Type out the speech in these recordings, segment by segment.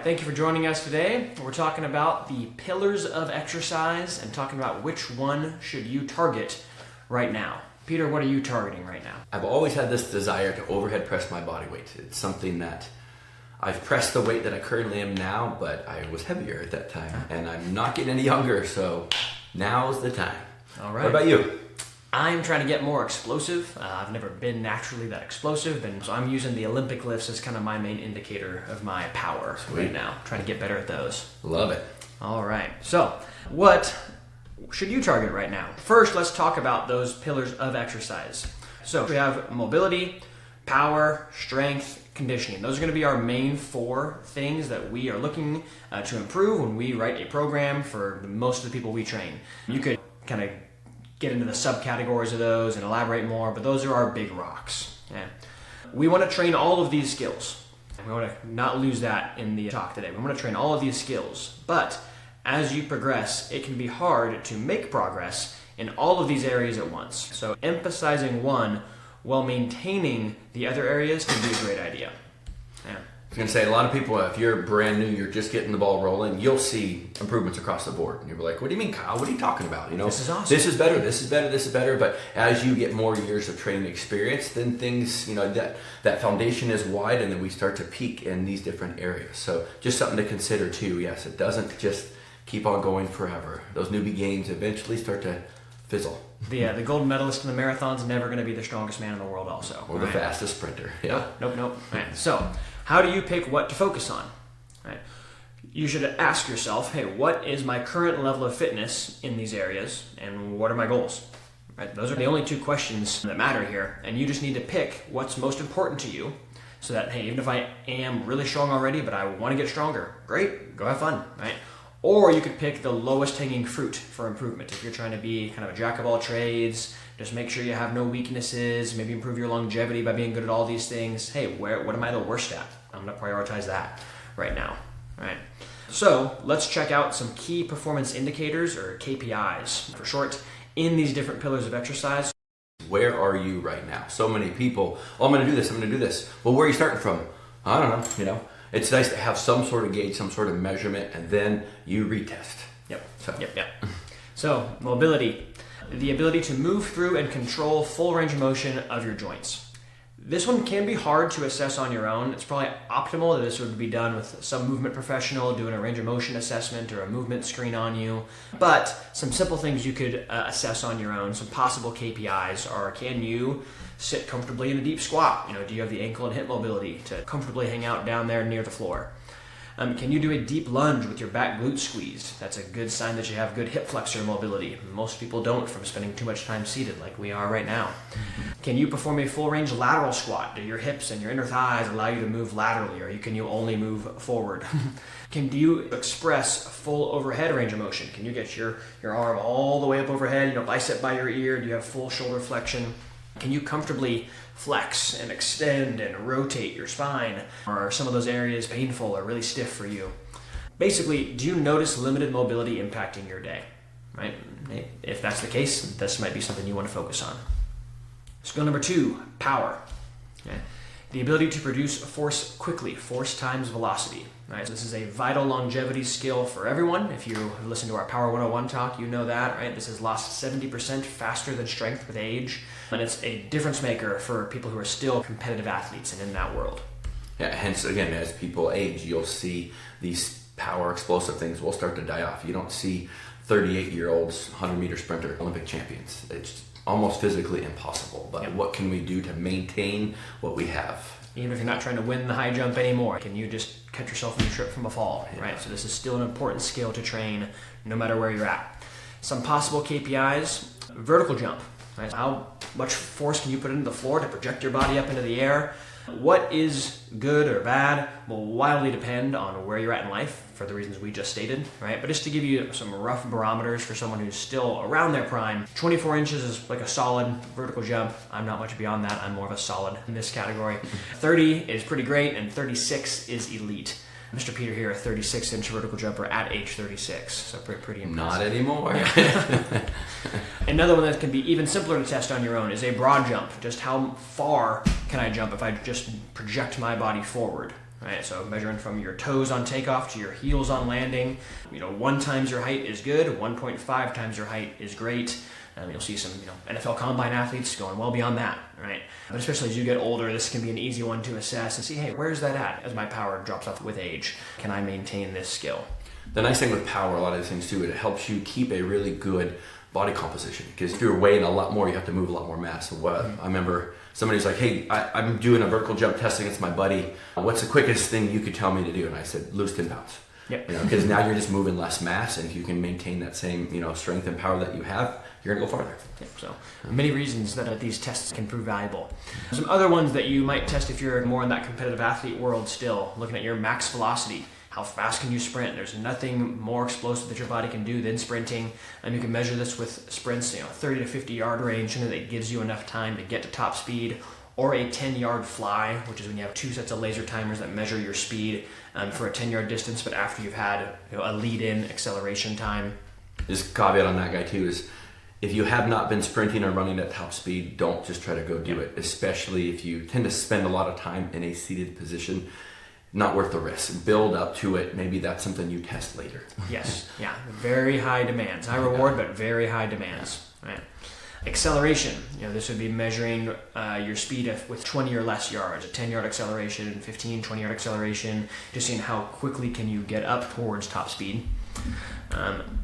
right, thank you for joining us today. We're talking about the pillars of exercise and talking about which one should you target right now. Peter, what are you targeting right now? I've always had this desire to overhead press my body weight. It's something that I've pressed the weight that I currently am now, but I was heavier at that time, and I'm not getting any younger, so now's the time. All right. What about you? I'm trying to get more explosive. I've never been naturally that explosive, and so I'm using the Olympic lifts as kind of my main indicator of my power right now. Trying to get better at those. Love it. All right. So, what should you target right now? First, let's talk about those pillars of exercise. So, we have mobility, power, strength, conditioning. Those are going to be our main four things that we are looking to improve when we write a program for most of the people we train. You could kind of get into the subcategories of those and elaborate more, but those are our big rocks. Yeah. We want to train all of these skills. We want to not lose that in the talk today. We want to train all of these skills, but as you progress, it can be hard to make progress in all of these areas at once. So emphasizing one while maintaining the other areas can be a great idea. Yeah. I was going to say, a lot of people, if you're brand new, you're just getting the ball rolling, you'll see improvements across the board. And you'll be like, what do you mean, Kyle? What are you talking about? You know, this is awesome. This is better, this is better, this is better. But as you get more years of training experience, then things, that foundation is wide, and then we start to peak in these different areas. So just something to consider too. Yes, it doesn't just keep on going forever. Those newbie gains eventually start to fizzle. The gold medalist in the marathon's never going to be the strongest man in the world also. Or the fastest sprinter. Yeah. Nope. Right. So, how do you pick what to focus on? Right. You should ask yourself, hey, what is my current level of fitness in these areas, and what are my goals? Right. Those are the only two questions that matter here, and you just need to pick what's most important to you so that, hey, even if I am really strong already, but I want to get stronger, great, go have fun, right? Or you could pick the lowest hanging fruit for improvement. If you're trying to be kind of a jack of all trades, just make sure you have no weaknesses, maybe improve your longevity by being good at all these things. Hey, what am I the worst at? I'm going to prioritize that right now. All right. So let's check out some key performance indicators, or KPIs for short, in these different pillars of exercise. Where are you right now? So many people, I'm going to do this. Well, where are you starting from? I don't know, It's nice to have some sort of gauge, some sort of measurement, and then you retest. Yep. So, mobility, the ability to move through and control full range of motion of your joints. This one can be hard to assess on your own. It's probably optimal that this would be done with some movement professional doing a range of motion assessment or a movement screen on you. But some simple things you could assess on your own, some possible KPIs are, can you sit comfortably in a deep squat? Do you have the ankle and hip mobility to comfortably hang out down there near the floor? Can you do a deep lunge with your back glute squeezed? That's a good sign that you have good hip flexor mobility. Most people don't from spending too much time seated like we are right now. Can you perform a full range lateral squat? Do your hips and your inner thighs allow you to move laterally, or can you only move forward? Can you express full overhead range of motion? Can you get your arm all the way up overhead, bicep by your ear? Do you have full shoulder flexion? Can you comfortably flex and extend and rotate your spine? Or are some of those areas painful or really stiff for you? Basically, do you notice limited mobility impacting your day? Right? If that's the case, this might be something you want to focus on. Skill number 2, power. Okay. The ability to produce force quickly, force times velocity. Right? So this is a vital longevity skill for everyone. If you have listened to our Power 101 talk, you know that, right? This has lost 70% faster than strength with age, and it's a difference maker for people who are still competitive athletes and in that world. Yeah, hence, again, as people age, you'll see these power explosive things will start to die off. You don't see 38-year-olds, 100-meter sprinter, Olympic champions. It's almost physically impossible, but What can we do to maintain what we have? Even if you're not trying to win the high jump anymore, can you just cut yourself from a trip from a fall, right? So this is still an important skill to train no matter where you're at. Some possible KPIs, vertical jump. Right? How much force can you put into the floor to project your body up into the air? What is good or bad will wildly depend on where you're at in life for the reasons we just stated, right? But just to give you some rough barometers for someone who's still around their prime, 24 inches is like a solid vertical jump. I'm not much beyond that. I'm more of a solid in this category. 30 is pretty great, and 36 is elite. Mr. Peter here, a 36-inch vertical jumper at age 36, so pretty impressive. Not anymore. Another one that can be even simpler to test on your own is a broad jump. Just how far can I jump if I just project my body forward? right? So measuring from your toes on takeoff to your heels on landing. 1 times your height is good, 1.5 times your height is great. You'll see some NFL combine athletes going well beyond that, right? But especially as you get older, this can be an easy one to assess and see, hey, where's that at as my power drops off with age? Can I maintain this skill? The nice thing with power, a lot of these things too, it helps you keep a really good body composition, because if you're weighing a lot more, you have to move a lot more mass. I remember somebody's like, hey, I'm doing a vertical jump test against my buddy. What's the quickest thing you could tell me to do? And I said, lose 10 pounds. Yep. Because now you're just moving less mass, and if you can maintain that same strength and power that you have, you're gonna go farther. Yep. So many reasons that these tests can prove valuable. Some other ones that you might test if you're more in that competitive athlete world still, looking at your max velocity. How fast can you sprint? There's nothing more explosive that your body can do than sprinting. And you can measure this with sprints, 30 to 50 yard range, and that gives you enough time to get to top speed, or a 10-yard fly, which is when you have 2 sets of laser timers that measure your speed for a 10-yard distance, but after you've had a lead-in acceleration time. Just caveat on that guy too is, if you have not been sprinting or running at top speed, don't just try to go do it, especially if you tend to spend a lot of time in a seated position. Not worth the risk. Build up to it. Maybe that's something you test later. Yes. Yeah. Very high demands. High reward, but very high demands. Right. Acceleration. This would be measuring your speed with 20 or less yards. A 10-yard acceleration, 15, 20-yard acceleration. Just seeing how quickly can you get up towards top speed.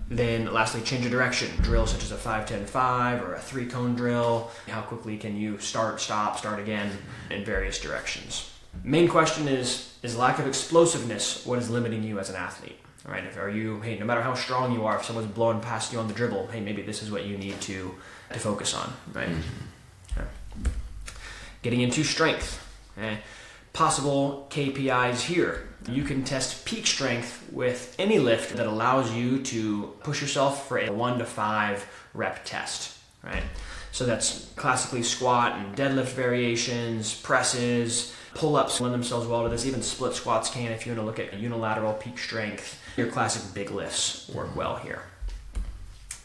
Then lastly, change of direction. Drills such as a 5-10-5 or a 3-cone drill. How quickly can you start, stop, start again in various directions. Main question is lack of explosiveness what is limiting you as an athlete? All right, no matter how strong you are, if someone's blowing past you on the dribble, hey, maybe this is what you need to focus on, right? Mm-hmm. Okay. Getting into strength. Possible KPIs here. You can test peak strength with any lift that allows you to push yourself for a 1 to 5 rep test, right? So that's classically squat and deadlift variations, presses, pull-ups lend themselves well to this. Even split squats can if you want to look at unilateral peak strength. Your classic big lifts work well here.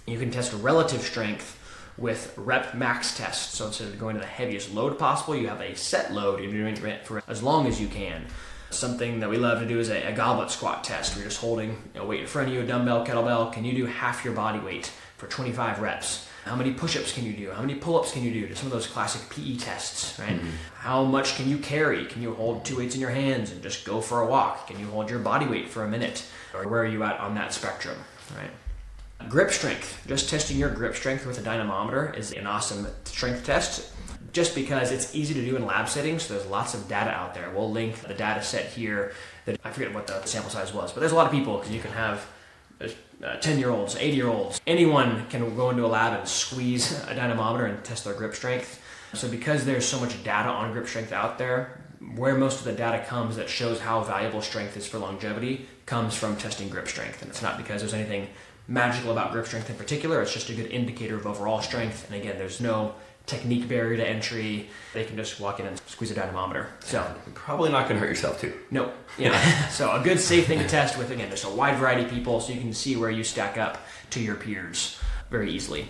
You can test relative strength with rep max tests. So instead of going to the heaviest load possible, you have a set load and you're doing it for as long as you can. Something that we love to do is a goblet squat test. We're just holding a weight in front of you, a dumbbell, kettlebell. Can you do half your body weight for 25 reps? How many push-ups can you do? How many pull-ups can you do? Some of those classic PE tests, right? Mm-hmm. How much can you carry? Can you hold 2 weights in your hands and just go for a walk? Can you hold your body weight for a minute? Or where are you at on that spectrum, right? Grip strength. Just testing your grip strength with a dynamometer is an awesome strength test, just because it's easy to do in lab settings. So there's lots of data out there. We'll link the data set here. I forget what the sample size was, but there's a lot of people, because you can have 10-year-olds, 80-year-olds. Anyone can go into a lab and squeeze a dynamometer and test their grip strength. So because there's so much data on grip strength out there, where most of the data comes that shows how valuable strength is for longevity comes from testing grip strength. And it's not because there's anything magical about grip strength in particular. It's just a good indicator of overall strength. And again, there's no technique barrier to entry. They can just walk in and squeeze a dynamometer. So you're probably not going to hurt yourself too. No. Yeah. So a good safe thing to test with, again, just a wide variety of people so you can see where you stack up to your peers very easily.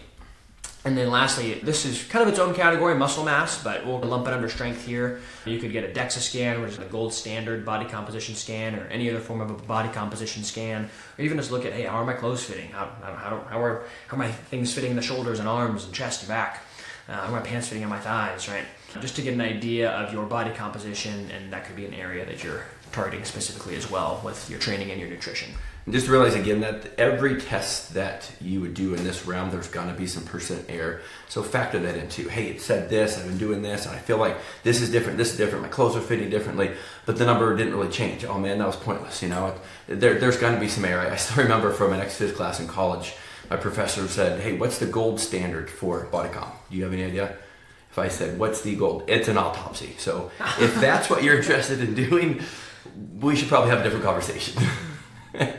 And then lastly, this is kind of its own category, muscle mass, but we'll lump it under strength here. You could get a DEXA scan, which is the gold standard body composition scan, or any other form of a body composition scan, or even just look at, hey, how are my clothes fitting? How are my things fitting in the shoulders and arms and chest and back? How are my pants fitting on my thighs, right? Just to get an idea of your body composition, and that could be an area that you're targeting specifically as well with your training and your nutrition. And just realize again that every test that you would do in this realm, there's gonna be some percent error. So factor that into, hey, it said this, I've been doing this, and I feel like this is different, my clothes are fitting differently, but the number didn't really change. Oh man, that was pointless, There's gonna be some error. I still remember from an ex-phys class in college, my professor said, hey, what's the gold standard for body comp? Do you have any idea? If I said, what's the gold? It's an autopsy. So if that's what you're interested in doing, we should probably have a different conversation.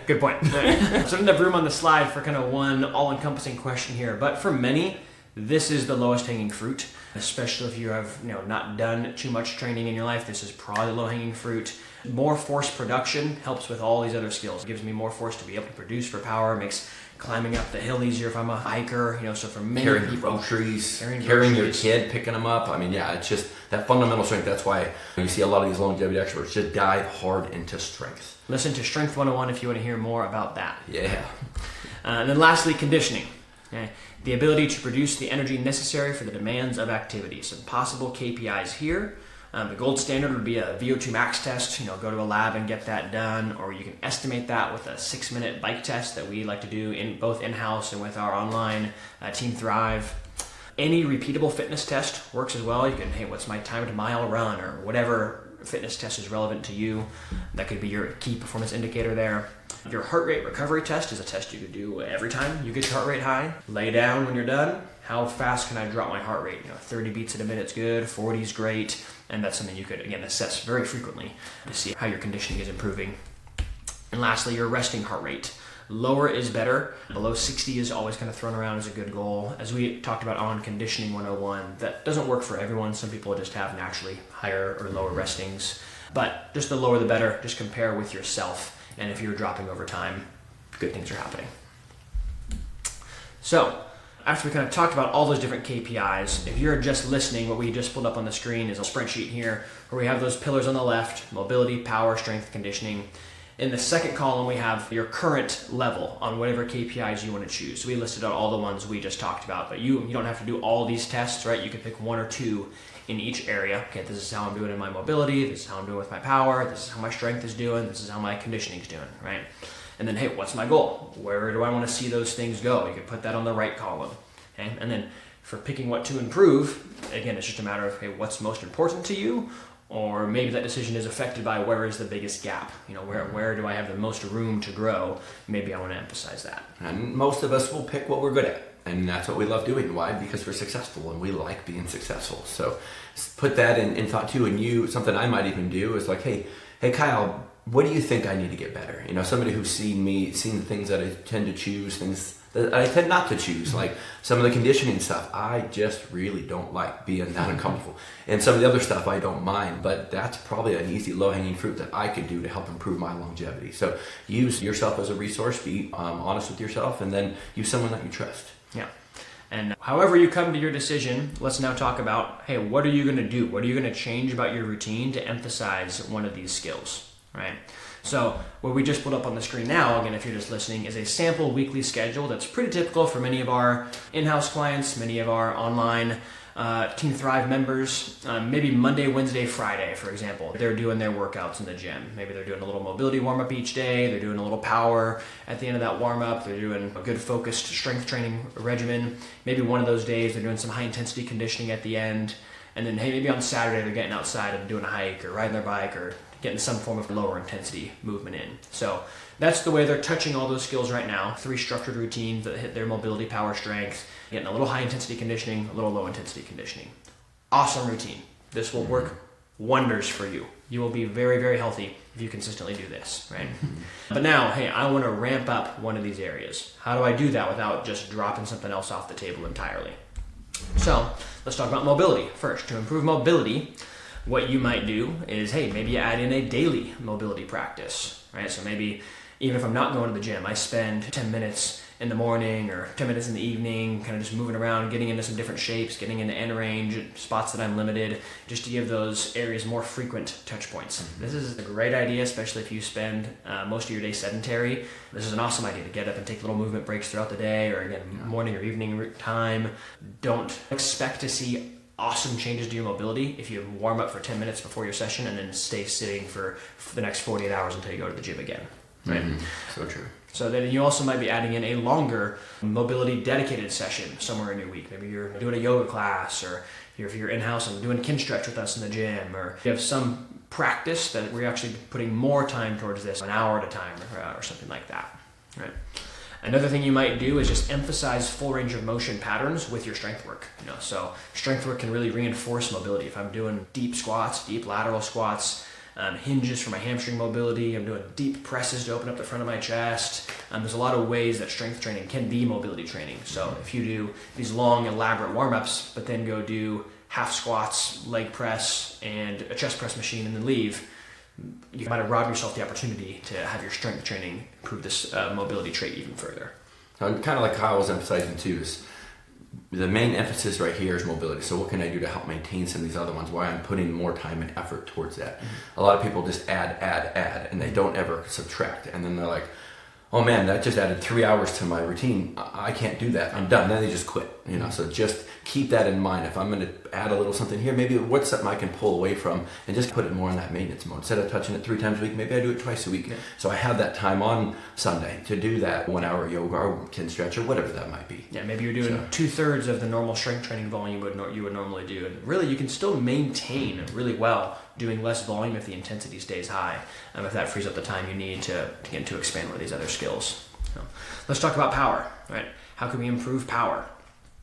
Good point. So I don't have room on the slide for kind of one all-encompassing question here, but for many, this is the lowest hanging fruit, especially if you have not done too much training in your life. This is probably low-hanging fruit. More force production helps with all these other skills. It gives me more force to be able to produce for power, makes climbing up the hill easier if I'm a hiker, so for many Carrying people, groceries, carrying your groceries. kid, picking them up. I mean, yeah, it's just that fundamental strength. That's why you see a lot of these longevity experts just dive hard into strength. Listen to Strength 101 if you want to hear more about that. Yeah. And then lastly, conditioning. Okay? The ability to produce the energy necessary for the demands of activity. Some possible KPIs here. The gold standard would be a VO2 max test. Go to a lab and get that done, or you can estimate that with a 6-minute bike test that we like to do in both in-house and with our online Team Thrive. Any repeatable fitness test works as well. You can, hey, what's my timed mile run, or whatever fitness test is relevant to you. That could be your key performance indicator there. Your heart rate recovery test is a test you could do every time you get your heart rate high. Lay down when you're done. How fast can I drop my heart rate? 30 beats a minute's good, 40 is great, and that's something you could, again, assess very frequently to see how your conditioning is improving. And lastly, your resting heart rate. Lower is better. Below 60 is always kind of thrown around as a good goal. As we talked about on Conditioning 101, that doesn't work for everyone. Some people just have naturally higher or lower restings. But just the lower the better. Just compare with yourself. And if you're dropping over time, good things are happening. So, after we kind of talked about all those different KPIs, if you're just listening, what we just pulled up on the screen is a spreadsheet here where we have those pillars on the left: mobility, power, strength, conditioning. In the second column, we have your current level on whatever KPIs you want to choose. So we listed out all the ones we just talked about, but you don't have to do all these tests, right? You can pick 1 or 2 in each area. Okay, this is how I'm doing in my mobility, this is how I'm doing with my power, this is how my strength is doing, this is how my conditioning is doing, right? And then, hey, what's my goal? Where do I want to see those things go? You can put that on the right column. Okay? And then for picking what to improve, again, it's just a matter of, hey, what's most important to you? Or maybe that decision is affected by where is the biggest gap? Where do I have the most room to grow? Maybe I want to emphasize that. And most of us will pick what we're good at. And that's what we love doing. Why? Because we're successful and we like being successful. So put that in thought too. And something I might even do is like, hey Kyle, what do you think I need to get better? Somebody who's seen the things that I tend to choose, things that I tend not to choose, like some of the conditioning stuff. I just really don't like being that uncomfortable. And some of the other stuff I don't mind, but that's probably an easy low-hanging fruit that I could do to help improve my longevity. So use yourself as a resource, be honest with yourself, and then use someone that you trust. Yeah. And however you come to your decision, let's now talk about, hey, what are you going to do? What are you going to change about your routine to emphasize one of these skills, right? So what we just put up on the screen now, again, if you're just listening, is a sample weekly schedule that's pretty typical for many of our in-house clients, many of our online Team Thrive members. Maybe Monday, Wednesday, Friday, for example, they're doing their workouts in the gym. Maybe they're doing a little mobility warm-up each day. They're doing a little power at the end of that warm-up. They're doing a good focused strength training regimen. Maybe one of those days they're doing some high-intensity conditioning at the end. And then, hey, maybe on Saturday they're getting outside and doing a hike or riding their bike or getting some form of lower intensity movement in. So that's the way they're touching all those skills right now. 3 structured routines that hit their mobility, power, strength, getting a little high intensity conditioning, a little low intensity conditioning. Awesome routine. This will work wonders for you. You will be very, very healthy if you consistently do this, right? But now, hey, I want to ramp up one of these areas. How do I do that without just dropping something else off the table entirely? So let's talk about mobility first. To improve mobility, what you might do is, hey, maybe you add in a daily mobility practice, right? So maybe even if I'm not going to the gym, I spend 10 minutes in the morning or 10 minutes in the evening, kind of just moving around, getting into some different shapes, getting into end range, spots that I'm limited, just to give those areas more frequent touch points. This is a great idea, especially if you spend most of your day sedentary. This is an awesome idea to get up and take little movement breaks throughout the day, or again, morning or evening time. Don't expect to see awesome changes to your mobility if you warm up for 10 minutes before your session and then stay sitting for the next 48 hours until you go to the gym again. Right? So true. So then you also might be adding in a longer mobility dedicated session somewhere in your week. Maybe you're doing a yoga class, or if you're in-house and doing kin stretch with us in the gym, or you have some practice that we're actually putting more time towards this, an hour at a time or something like that. Right? Another thing you might do is just emphasize full range of motion patterns with your strength work. So strength work can really reinforce mobility. If I'm doing deep squats, deep lateral squats, hinges for my hamstring mobility, I'm doing deep presses to open up the front of my chest. There's a lot of ways that strength training can be mobility training. So if you do these long, elaborate warm-ups, but then go do half squats, leg press, and a chest press machine and then leave, you might have robbed yourself the opportunity to have your strength training improve this mobility trait even further. kind of like Kyle was emphasizing too, is the main emphasis right here is mobility. So what can I do to help maintain some of these other ones? Why I'm putting more time and effort towards that. Mm-hmm. A lot of people just add, and they don't ever subtract. And then they're like, oh man, that just added 3 hours to my routine. I can't do that. I'm done. Then they just quit. So just keep that in mind. If I'm going to add a little something here, maybe what's something I can pull away from and just put it more in that maintenance mode. Instead of touching it 3 times a week, maybe I do it twice a week. Yeah. So I have that time on Sunday to do that 1 hour yoga or kin stretch or whatever that might be. Yeah, maybe you're doing 2/3 of the normal strength training volume you would normally do. And really, you can still maintain really well doing less volume if the intensity stays high, if that frees up the time you need to expand one of these other skills. So, let's talk about power, right? How can we improve power?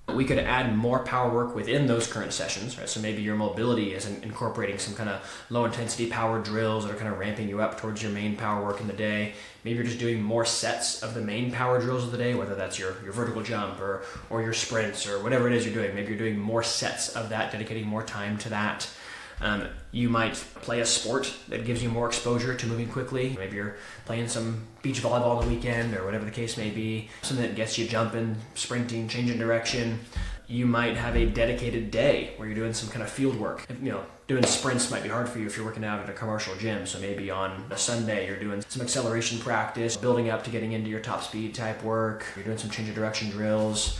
We could add more power work within those current sessions, right? So maybe your mobility is incorporating some kind of low intensity power drills that are kind of ramping you up towards your main power work in the day. Maybe you're just doing more sets of the main power drills of the day, whether that's your vertical jump or your sprints or whatever it is you're doing. Maybe you're doing more sets of that, dedicating more time to that. You might play a sport that gives you more exposure to moving quickly. Maybe you're playing some beach volleyball on the weekend or whatever the case may be. Something that gets you jumping, sprinting, changing direction. You might have a dedicated day where you're doing some kind of field work. Doing sprints might be hard for you if you're working out at a commercial gym. So maybe on a Sunday you're doing some acceleration practice, building up to getting into your top speed type work. You're doing some change of direction drills.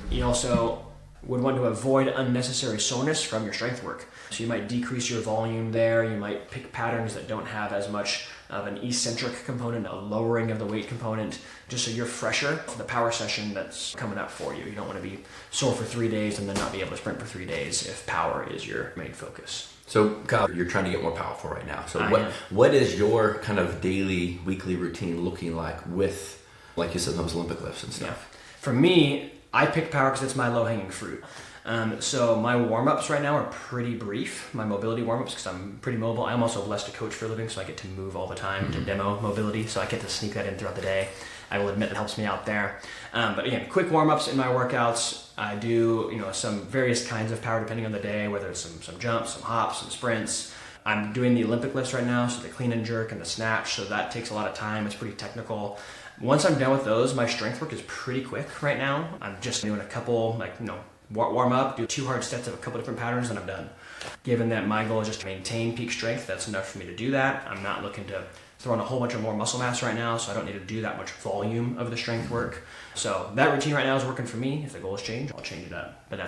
You also would want to avoid unnecessary soreness from your strength work. So you might decrease your volume there. You might pick patterns that don't have as much of an eccentric component, a lowering of the weight component, just so you're fresher for the power session that's coming up for you. You don't want to be sore for 3 days and then not be able to sprint for 3 days if power is your main focus. So Kyle, you're trying to get more powerful right now. So what is your kind of daily, weekly routine looking like with, like you said, those Olympic lifts and stuff? Yeah. For me, I pick power because it's my low-hanging fruit. So my warm-ups right now are pretty brief, my mobility warm-ups, because I'm pretty mobile. I'm also blessed to coach for a living, so I get to move all the time to demo mobility, so I get to sneak that in throughout the day. I will admit it helps me out there. But again, quick warm-ups in my workouts. I do some various kinds of power depending on the day, whether it's some jumps, some hops, some sprints. I'm doing the Olympic lifts right now, so the clean and jerk and the snatch, so that takes a lot of time. It's pretty technical. Once I'm done with those, my strength work is pretty quick right now. I'm just doing a couple, warm up, do 2 hard sets of a couple different patterns, and I'm done. Given that my goal is just to maintain peak strength, that's enough for me to do that. I'm not looking to throw on a whole bunch of more muscle mass right now, so I don't need to do that much volume of the strength work. So that routine right now is working for me. If the goals change, I'll change it up. But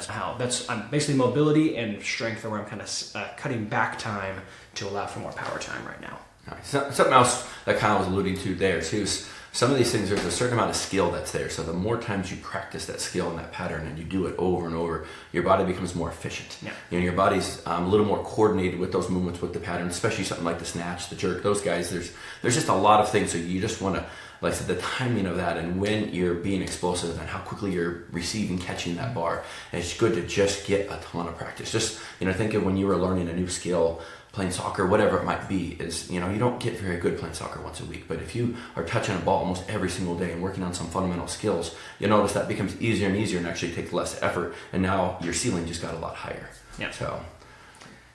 I'm basically mobility and strength are where I'm kind of cutting back time to allow for more power time right now. All right. So, something else that Kyle was alluding to there too is some of these things, there's a certain amount of skill that's there. So the more times you practice that skill and that pattern and you do it over and over, your body becomes more efficient. Yeah. Your body's a little more coordinated with those movements, with the pattern, especially something like the snatch, the jerk, those guys. There's just a lot of things. So you just want to, like I said, the timing of that and when you're being explosive and how quickly you're receiving, catching that bar. And it's good to just get a ton of practice. Just, think of when you were learning a new skill, playing soccer, whatever it might be, is, you don't get very good playing soccer once a week. But if you are touching a ball almost every single day and working on some fundamental skills, you'll notice that becomes easier and easier and actually takes less effort. And now your ceiling just got a lot higher. Yeah. So,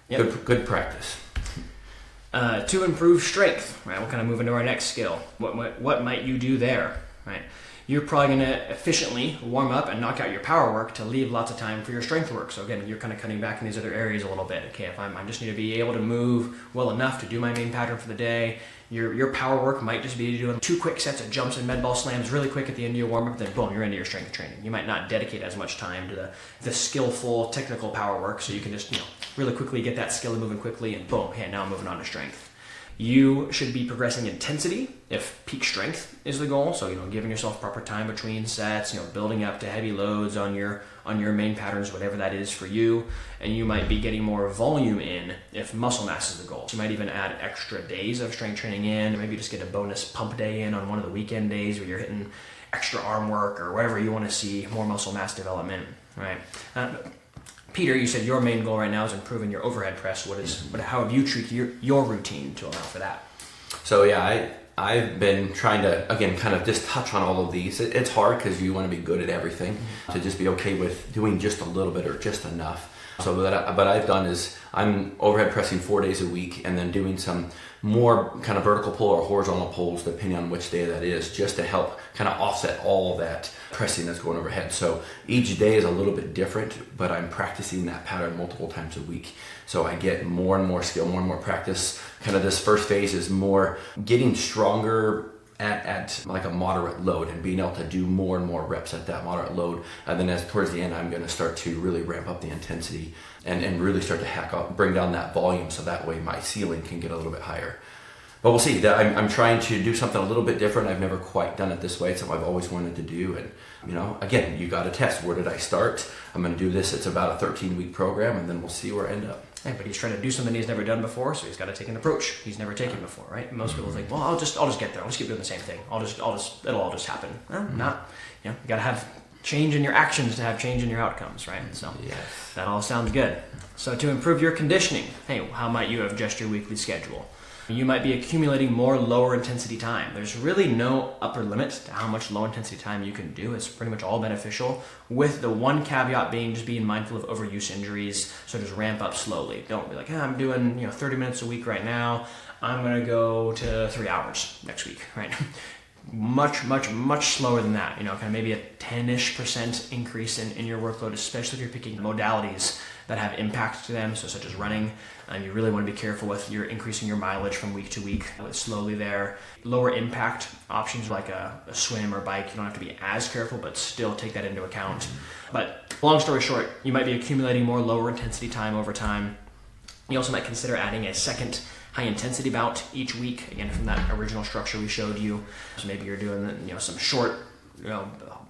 good practice. To improve strength, right? We'll kind of move into our next skill. What might you do there, right? You're probably going to efficiently warm up and knock out your power work to leave lots of time for your strength work. So again, you're kind of cutting back in these other areas a little bit. Okay, if I just need to be able to move well enough to do my main pattern for the day, your power work might just be doing 2 quick sets of jumps and med ball slams really quick at the end of your warm up, then boom, you're into your strength training. You might not dedicate as much time to the skillful technical power work, so you can just really quickly get that skill moving quickly and boom, hey, now I'm moving on to strength. You should be progressing intensity if peak strength is the goal. So, giving yourself proper time between sets, building up to heavy loads on your main patterns, whatever that is for you. And you might be getting more volume in if muscle mass is the goal. So you might even add extra days of strength training in, or maybe just get a bonus pump day in on one of the weekend days where you're hitting extra arm work or wherever you want to see more muscle mass development, right? Peter, you said your main goal right now is improving your overhead press. How have you tweaked your routine to allow for that? So yeah, I've been trying to, again, kind of just touch on all of these. It's hard because you want to be good at everything, to just be okay with doing just a little bit or just enough. So what I've done is I'm overhead pressing 4 days a week and then doing some more kind of vertical pull or horizontal pulls depending on which day that is, just to help kind of offset all that pressing that's going overhead. So each day is a little bit different, but I'm practicing that pattern multiple times a week. So I get more and more skill, more and more practice. Kind of this first phase is more getting stronger at like a moderate load and being able to do more and more reps at that moderate load. And then as towards the end, I'm going to start to really ramp up the intensity and really start to hack up, bring down that volume, so that way my ceiling can get a little bit higher. But we'll see. I'm trying to do something a little bit different. I've never quite done it this way. It's something I've always wanted to do. And, again, you got to test. Where did I start? I'm going to do this. It's about a 13-week program, and then we'll see where I end up. Yeah, but he's trying to do something he's never done before, so he's got to take an approach he's never taken before, right? Most people think, well, I'll just get there. I'll just keep doing the same thing. It'll all just happen. Well, not. You got to have change in your actions to have change in your outcomes, right? So That all sounds good. So to improve your conditioning, hey, how might you adjust your weekly schedule? You might be accumulating more lower intensity time. There's really no upper limit to how much low intensity time you can do. It's pretty much all beneficial, with the one caveat being just being mindful of overuse injuries. So just ramp up slowly. Don't be like, I'm doing 30 minutes a week right now. I'm going to go to 3 hours next week, right? Much slower than that. Kind of maybe a 10-ish% increase in your workload, especially if you're picking modalities that have impact to them, so such as running. You really want to be careful with your increasing your mileage from week to week slowly there. Lower impact options like a swim or bike, you don't have to be as careful, but still take that into account. But long story short, you might be accumulating more lower intensity time over time. You also might consider adding a second high intensity bout each week, again from that original structure we showed you. So maybe you're doing some short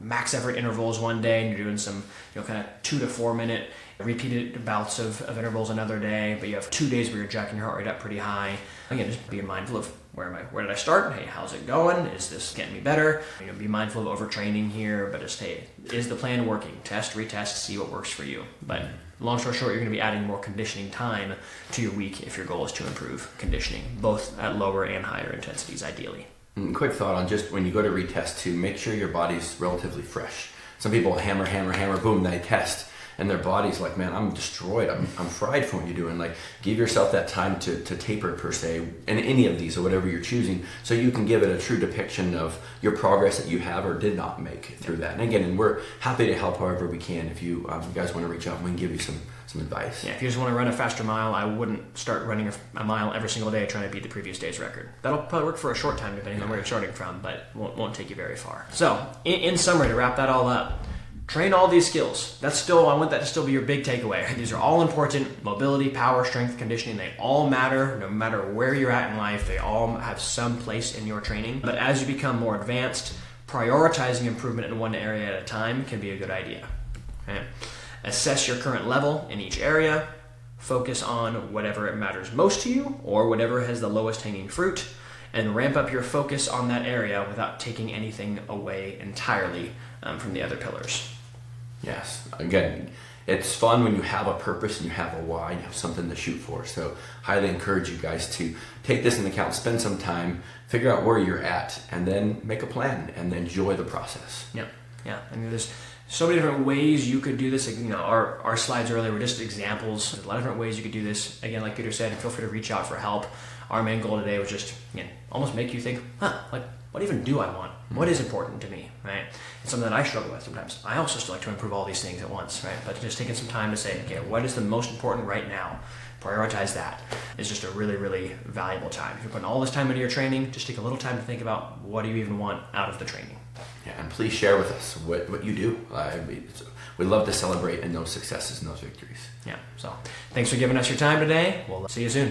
max effort intervals one day, and you're doing some kind of 2 to 4 minute repeated bouts of intervals another day, but you have 2 days where you're jacking your heart rate up pretty high. Again, just being mindful of where did I start? Hey, how's it going? Is this getting me better? Be mindful of overtraining here, but just, hey, is the plan working? Test, retest, see what works for you. But long story short, you're going to be adding more conditioning time to your week if your goal is to improve conditioning, both at lower and higher intensities, ideally. Quick thought on just when you go to retest too, make sure your body's relatively fresh. Some people hammer, boom, they test, and their body's like, man, I'm destroyed. I'm fried from what you're doing. Like, give yourself that time to taper per se, in any of these or whatever you're choosing, so you can give it a true depiction of your progress that you have or did not make through that. And again, we're happy to help however we can. If you guys want to reach out, we can give you some advice. Yeah, if you just want to run a faster mile, I wouldn't start running a mile every single day trying to beat the previous day's record. That'll probably work for a short time depending on where you're starting from, but won't take you very far. So, in summary, to wrap that all up, train all these skills. I want that to still be your big takeaway. These are all important. Mobility, power, strength, conditioning, they all matter no matter where you're at in life. They all have some place in your training. But as you become more advanced, prioritizing improvement in one area at a time can be a good idea. Okay? Assess your current level in each area. Focus on whatever it matters most to you or whatever has the lowest hanging fruit, and ramp up your focus on that area without taking anything away entirely from the other pillars. Yes. Again, it's fun when you have a purpose and you have a why, you have something to shoot for. So highly encourage you guys to take this into account, spend some time, figure out where you're at, and then make a plan and enjoy the process. Yeah. I mean, there's so many different ways you could do this. Our slides earlier were just examples. There's a lot of different ways you could do this. Again, like Peter said, feel free to reach out for help. Our main goal today was just, almost make you think, what even do I want? What is important to me, right? It's something that I struggle with sometimes. I also still like to improve all these things at once, right? But just taking some time to say, okay, what is the most important right now? Prioritize that. It's just a really, really valuable time. If you're putting all this time into your training, just take a little time to think about what do you even want out of the training. Yeah, and please share with us what you do. We love to celebrate in those successes and those victories. Yeah, so thanks for giving us your time today. We'll see you soon.